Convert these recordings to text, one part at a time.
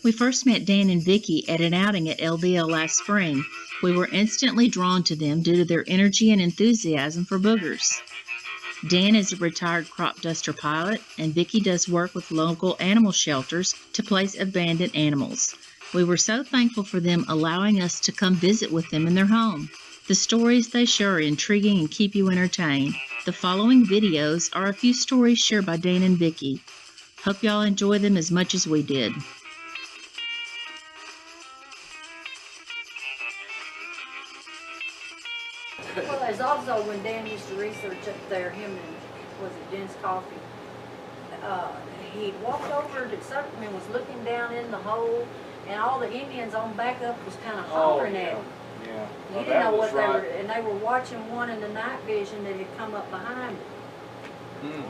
We first met Dan and Vicki at an outing at LDL last spring. We were instantly drawn to them due to their energy and enthusiasm for boogers. Dan is a retired crop duster pilot, and Vicki does work with local animal shelters to place abandoned animals. We were so thankful for them allowing us to come visit with them in their home. The stories they share are intriguing and keep you entertained. The following videos are a few stories shared by Dan and Vicki. Hope y'all enjoy them as much as we did. Well, there's also when Dan used to research up there, him and, was it Dennis Coffey? He walked over to something and was looking down in the hole, and all the Indians on back up was kind of hollering at him. Yeah. He didn't know what they were, and they were watching one in the night vision that had come up behind him.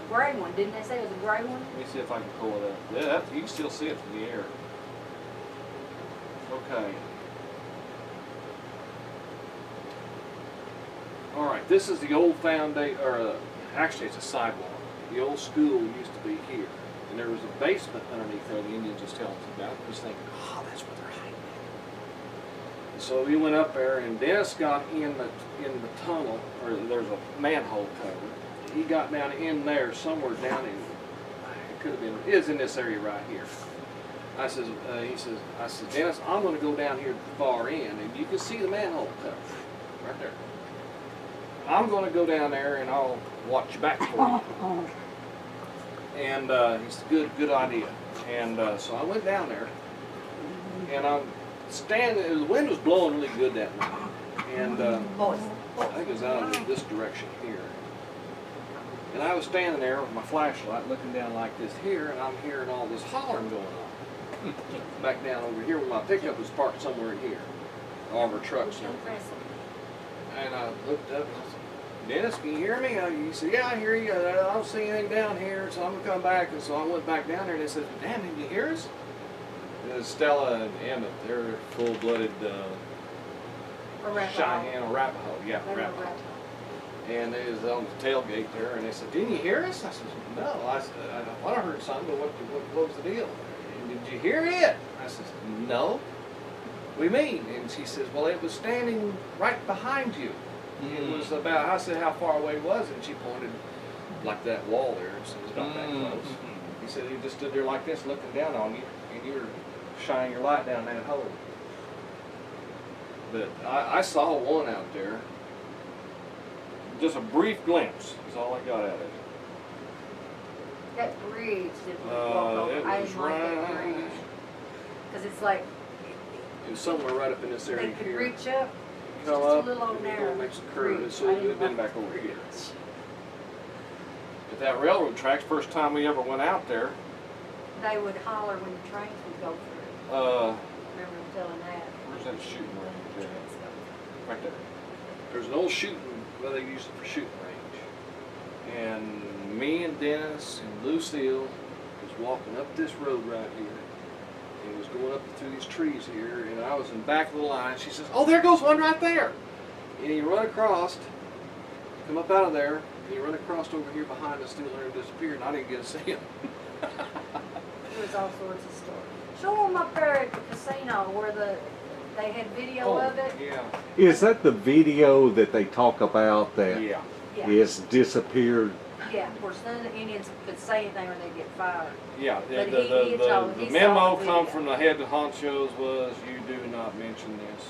Gray one, didn't they say it was a gray one? Let me see if I can pull it up. Yeah, you can still see it from the air. Okay. All right, this is the old foundation, or actually it's a sidewalk. The old school used to be here, and there was a basement underneath there. The Indians was telling us about. I was thinking, oh, that's where they're hiding. So we went up there, and Dennis got in the tunnel, or there's a manhole cover. He got down in there, somewhere down in, it could have been, it is in this area right here. I says, I said, Dennis, I'm going to go down here to the far end, and you can see the manhole cover right there. I'm going to go down there and I'll watch your back for you. And he said, good idea. And so I went down there, and I'm standing, the wind was blowing really good that night. And I think it was out of this direction here. And I was standing there with my flashlight looking down like this here, and I'm hearing all this hollering going on. Back down over here where my pickup was parked somewhere in here. All of our trucks. And I looked up and I said, Dennis, can you hear me? He said, yeah, I hear you. I don't see anything down here, so I'm going to come back. And so I went back down there and they said, damn, did you hear us? And Stella and Emmett, they're full-blooded Cheyenne or Arapaho. Yeah, Arapaho. And they was on the tailgate there, and they said, didn't you hear us? I said, no. I said, I thought I heard something, but what was the deal? And did you hear it? I said, no. What do you mean? And she says, well, it was standing right behind you. It was about, I said how far away it was, and she pointed like that wall there, so it was about that close. He said he just stood there like this looking down on you, and you were shining your light down that hole. But I saw one out there. Just a brief glimpse is all I got out of it. That bridge that we walked over, I didn't like that bridge. Because it's like, it was somewhere right up in this area they could here. reach up. Come just up, a little narrow. makes a curve, so it would have been back over here. But that railroad tracks, first time we ever went out there. They would holler when the trains would go through. Remember them telling that. Where's that shooting range? Right there. There's an old shooting, well, they used it for shooting range. And me and Dennis and Lucille was walking up this road right here. And it was going up through these trees here, and I was in the back of the line. She says, oh, there goes one right there. And he run across, come up out of there, and he run across over here behind us, still there and disappeared, and I didn't get to see him. There was all sorts of stories. Show them up there at the casino where they had video of it. Yeah. Is that the video that they talk about that Yeah. it's disappeared? Yeah, of course, none of the Indians could say anything or they'd get fired. Yeah, But the he memo saw the come video. from the head honchos was, you do not mention this.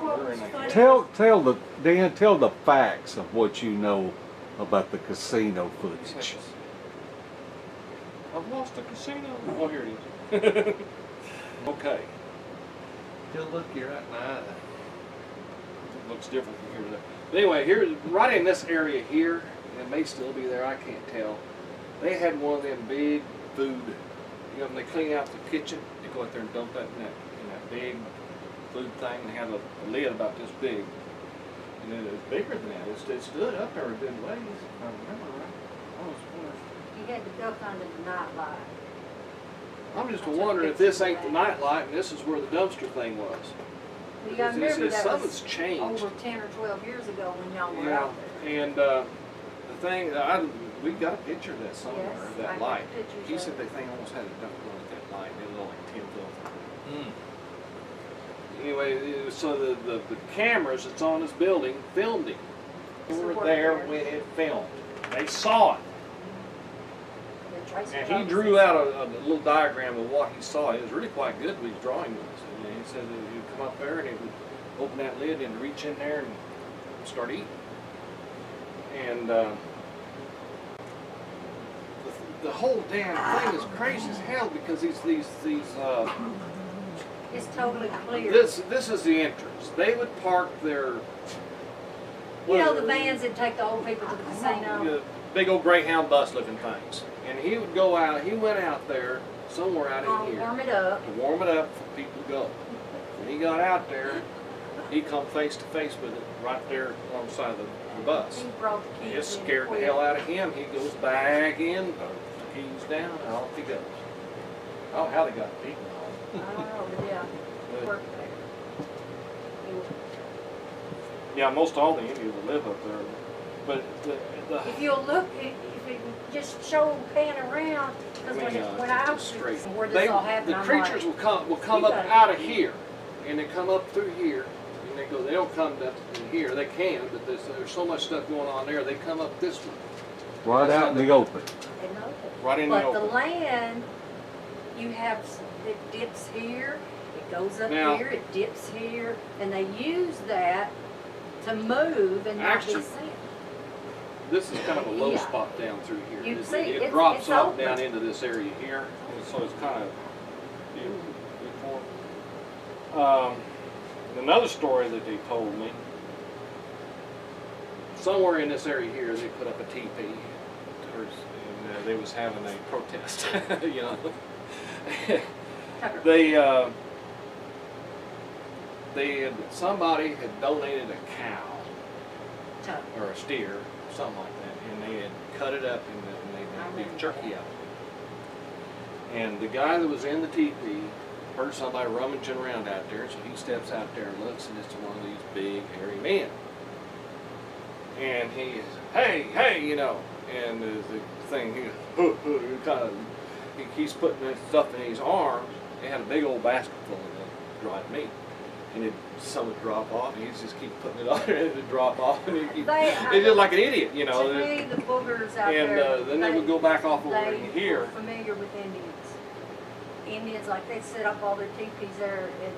What was funny- Tell the facts of what you know about the casino footage. I've lost the casino. Oh, here it is. Okay. Still look you right in the eye. It looks different from here to there. But anyway, here, right in this area here, and it may still be there, I can't tell. They had one of them big food, you know, when they clean out the kitchen, they go out there and dump that in that big food thing. They have a lid about this big. And it was bigger than that. It stood up there a good ways, if I remember right. I was wondering. You had to duck under the night light. I'm just wondering if this ain't the night light and this is where the dumpster thing was. You gotta remember that Something's was changed. over 10 or 12 years ago when y'all were Yeah, out there. and the thing, we got a picture of that somewhere, Yes, of I that got light. pictures He of said it. the thing almost had a duck on it, that night. It was only 10 films. Mm. Anyway, so the cameras that's on this building filmed him. We were there when it filmed. They saw it. And he drew out a little diagram of what he saw. It was really quite good with his drawing. And he said that he would come up there and he would open that lid and reach in there and start eating. And the whole damn thing is crazy as hell because these It's totally clear. this is the entrance. They would park their You know the vans that take the old people to the casino? big old Greyhound bus looking things. And he would go out, he went out there, somewhere out in here, Warm it up. to warm it up for people to go. When he got out there, he come face to face with it right there alongside of the bus. He brought the keys It in scared the quick. hell out of him. He goes back in, puts the keys down, and off he goes. Oh, how they got beaten on. I don't know, but yeah, he worked there. Yeah, most all the Indians that live up there. But If you'll look, if you just show pan around, because when I was straight. where this all happened, The I'm creatures like, will come you up gotta- out of here, and they come up through here, and they go. They don't come up in here. They can, but there's so much stuff going on there. They come up this way, Right out in the open. they know it. right in the But the open. land, you have, it dips here, it goes up Now- here, it dips here, and they use that to move and not be Actually, seen. This is kind of a low Yeah. spot down through here. You It- see, it it's- drops it's off open. down into this area here, and so it's kind of. Another story that they told me. Somewhere in this area here, they put up a teepee, and they was having a protest. You know, somebody had donated a cow Tuck. or a steer, something like that, and they had cut it up and they made jerky out of it. And the guy that was in the teepee heard somebody rummaging around out there, so he steps out there and looks, and it's one of these big, hairy men. And he is, hey, you know, and the thing, he's putting that stuff in his arms. He had a big old basket full of dried meat. And some would drop off, and he'd just keep putting it on there, and it'd drop off, and he's just like an idiot, you know. To me, the boogers out And there. then they would go back off over They in here. were familiar with Indians. Indians, like they set up all their teepees there in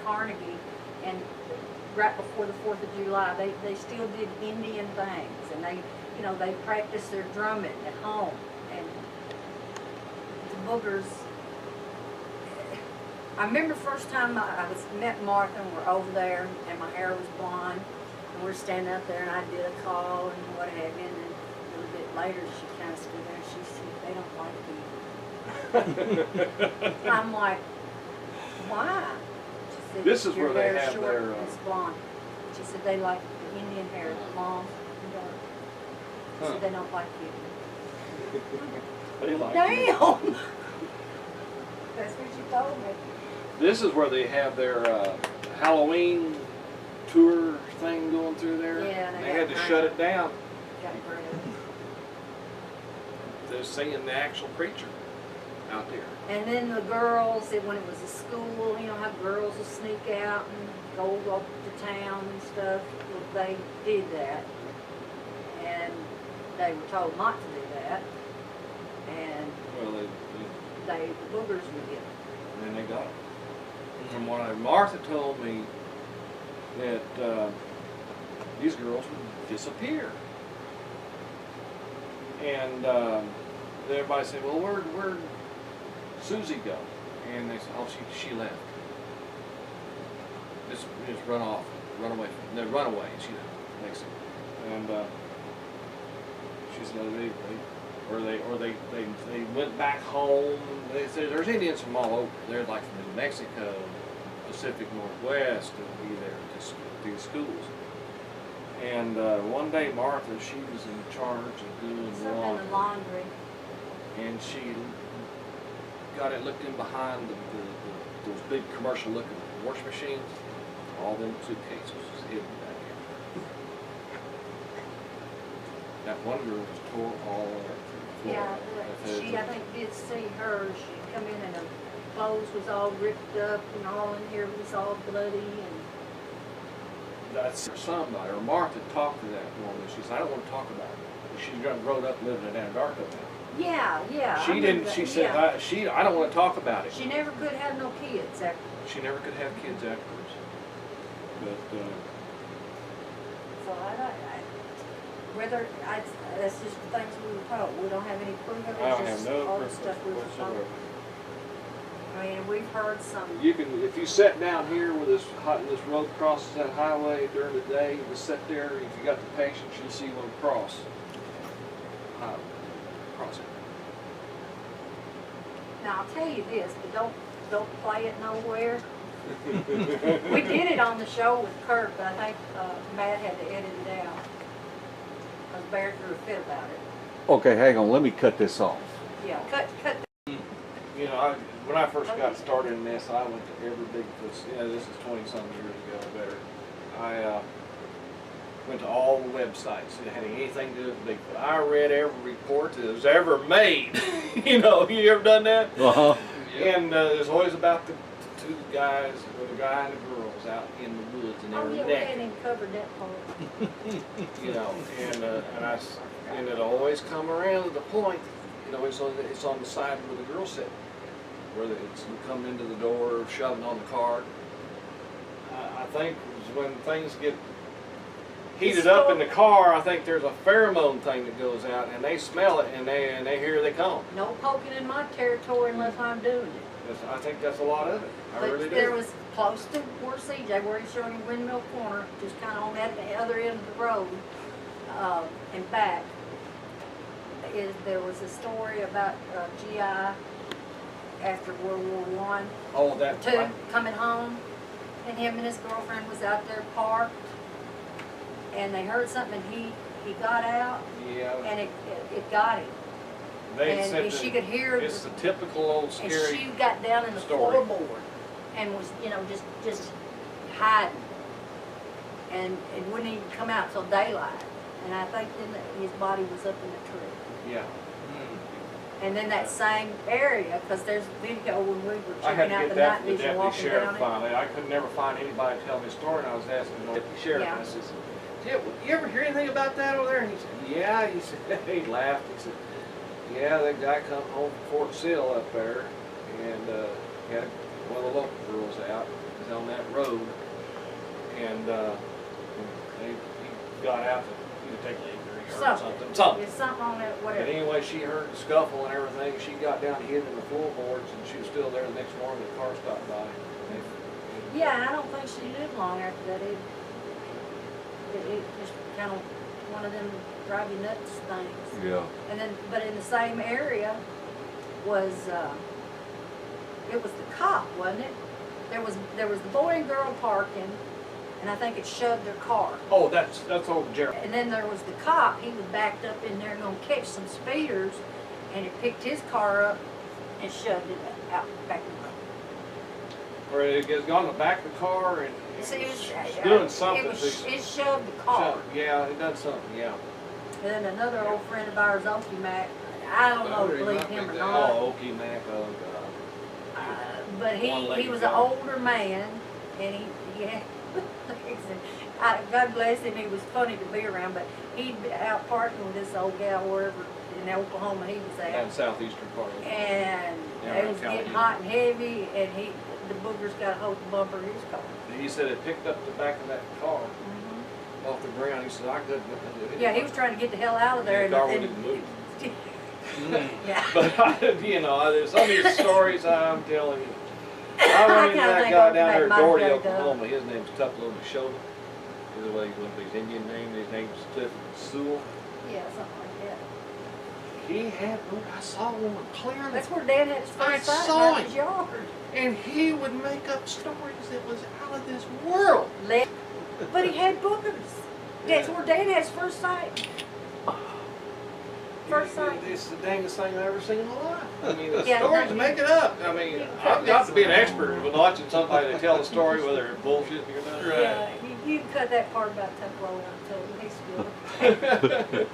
Carnegie, and right before the 4th of July, they still did Indian things, and they practiced their drumming at home, and the boogers. I remember first time I met Martha, and we're over there, and my hair was blonde, and we're standing up there, and I did a call and what have you, and then a little bit later she kind of stood there and she said, "They don't like you." I'm like, why? She said, This is "Your where they hair's have short their, and it's blonde." She said they like the Indian hair, long and dark. She said they don't like you. They like Damn! you. That's what she told me. This is where they have their Halloween tour thing going through there. Yeah, They they had got to shut it down. Got bread. They're seeing the actual creature out there. And then the girls, when it was a school, you know how girls will sneak out and go up to town and stuff. Well, they did that, and they were told not to do that. And Well, the boogers would get them. and then they got it. From what Martha told me, that these girls would disappear. And everybody said, "Well, where'd Susie go?" And they said, "Oh, she left. Just run off, run away. No, run away." She they said, and she said they went back home. They said there's Indians from all over. They're like from New Mexico, Pacific Northwest, and be there to these schools. And one day Martha, she was in charge of doing Something in the laundry. and she got it looked in behind those big commercial looking wash machines. All them suitcases was hidden back there. That one girl was tore all up through the before. Yeah, I've had she, I think, did see her. She come in and her clothes was all ripped up and all in here was all bloody and. That's somebody, or Martha talked to that woman. She said, I don't want to talk about it. She grown up living in Antarctica now. Yeah, yeah. I She remember didn't, that, she said, yeah. I don't want to talk about it. She never could have no kids after. She never could have kids afterwards. But, So whether, that's just the things we were told. We don't have any proof of it. I don't just have no all the proof stuff we were told. whatsoever. I mean, we've heard some. You can, if you sat down here where this road crosses that highway during the day, you just sit there, if you got the patience, you'll see one cross. Cross it. Now I'll tell you this, but don't play it nowhere. We did it on the show with Kurt, but I think Matt had to edit it out because Bear threw a fit about it. Okay, hang on. Let me cut this off. Yeah, cut. You know, when I first got started in this, I went to every Bigfoot. You know, this is 20-some years ago, better. I went to all the websites that had anything to do with Bigfoot. I read every report that was ever made. You know, you ever done that? Uh-huh. And there's always about the two guys, or the guy and the girls out in the woods, and they Oh were yeah, we hadn't naked. even covered that part. You know, and it always come around to the point. You know, it's on the side where the girl sitting, where it's come into the door, shoving on the cart. I think when things get heated up in the car, I think there's a pheromone thing that goes out, and they smell it, and they hear they come. No poking in my territory unless I'm doing it. I think that's a lot of it. I But really there do. was close to where CJ, where he's showing you Windmill Corner, just kind of on that the other end of the road, and back. There was a story about GI after World War I, Oh, that. II, coming home, and him and his girlfriend was out there parked, and they heard something, and he got out, Yeah. and it got him. They And said she that could hear, it's the typical old and scary. she got down in the story. floorboard and was, just hiding, and it wouldn't even come out till daylight. And I think then his body was up in the tree. Yeah. And then that same area, because there's video when we were I had checking to out get the that night from the vision deputy walking sheriff down it. finally. I could never find anybody to tell me a story, and I was asking the deputy sheriff, Yeah. and I says, you ever hear anything about that over there? And he said, yeah. He said, he laughed. He said, yeah, that guy come home from Fort Sill up there, and had one of the local girls out. He was on that road, and he got out to take a or something. It's something on that, But whatever. anyway, she heard the scuffle and everything. She got down and hid in the floorboards, and she was still there the next morning. The car stopped by. Yeah, and I don't think she lived long after that. It just kind of one of them drive you nuts things. Yeah. And then, but in the same area was, it was the cop, wasn't it? There was the boy and girl parking, and I think it shoved their car. Oh, that's old Jerry. And then there was the cop, he was backed up in there gonna catch some speeders, and it picked his car up and shoved it out back in the road. Where it has gone in the back of the car and See, it was, doing something. it shoved the car. Yeah, it done something. Yeah. And then another old friend of ours, Okie Mac, I don't know if believe him or not. Oh, Okie Mac. Oh God. But he One-legged was guy. an older man, and he had, God bless him, he was funny to be around, but he'd be out parking with this old gal wherever in Oklahoma he was Down at. southeastern part. And Yeah, it was Cali, getting yeah. hot and heavy, and the boogers got a hold of the bumper of his car. He said it picked up the back of that car Mm-hmm. off the ground. He said I couldn't. Yeah, he was trying to get the hell out of there. The car and, wouldn't move. yeah. But you know, there's some of these stories I'm telling you. I I run into kinda that think guy Okie down there at Mac Doherty, might have done. Oklahoma. His name's Tupelo Mishoda. Either way, one of his Indian name. His name's Cliff Sewell. Yeah, something like that. He had one. I saw one clearly, That's where Dad had his I first sight, saw right in it. his yard. and he would make up stories that was out of this world. But he had boogers. That's where Dad had his first sight. First sight. It's the dangest thing I've ever seen in my life. I mean, the Yeah, stories no, make it up. I mean, I've got to be an expert with watching somebody that tell a story, whether it's bullshit or not. Yeah, you can cut that part about Tupelo out too. He's good.